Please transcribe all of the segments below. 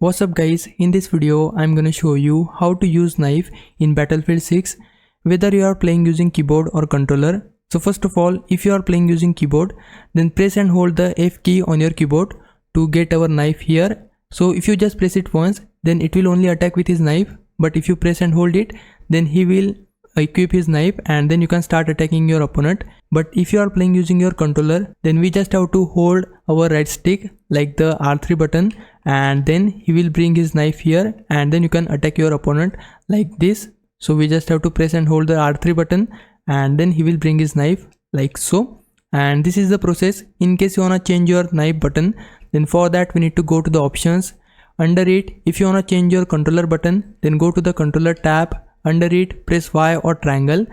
What's up guys, in this video I'm gonna show you how to use knife in Battlefield 6 whether you are playing using keyboard or controller. So first of all, if you are playing using keyboard, then press and hold the F key on your keyboard to get our knife here. So if you just press it once, then it will only attack with his knife, but if you press and hold it, then he will equip his knife and then you can start attacking your opponent. But if you are playing using your controller, then we just have to hold our right stick like the R3 button and then he will bring his knife here and then you can attack your opponent like this. So we just have to press and hold the R3 button and then he will bring his knife like so. And this is the process. In case you wanna change your knife button, then for that we need to go to the options. Under it, if you wanna change your controller button, then go to the controller tab. Under it, press Y or triangle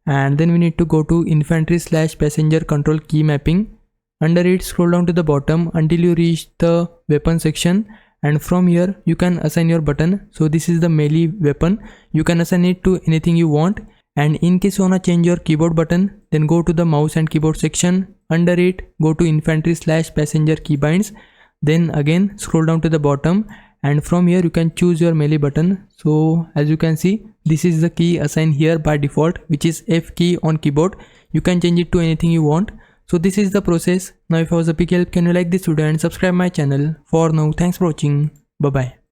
and then we need to go to infantry/passenger control key mapping. Under it, scroll down to the bottom until you reach the weapon section, and from here you can assign your button. So this is the melee weapon. You can assign it to anything you want. And in case you wanna change your keyboard button, then go to the mouse and keyboard section. Under it, go to infantry/passenger keybinds. Then again scroll down to the bottom and from here you can choose your melee button. So as you can see, this is the key assigned here by default, which is F key on keyboard. You can change it to anything you want. So this is the process. Now if I was a big help, can you like this video and subscribe my channel. For now, thanks for watching. Bye bye.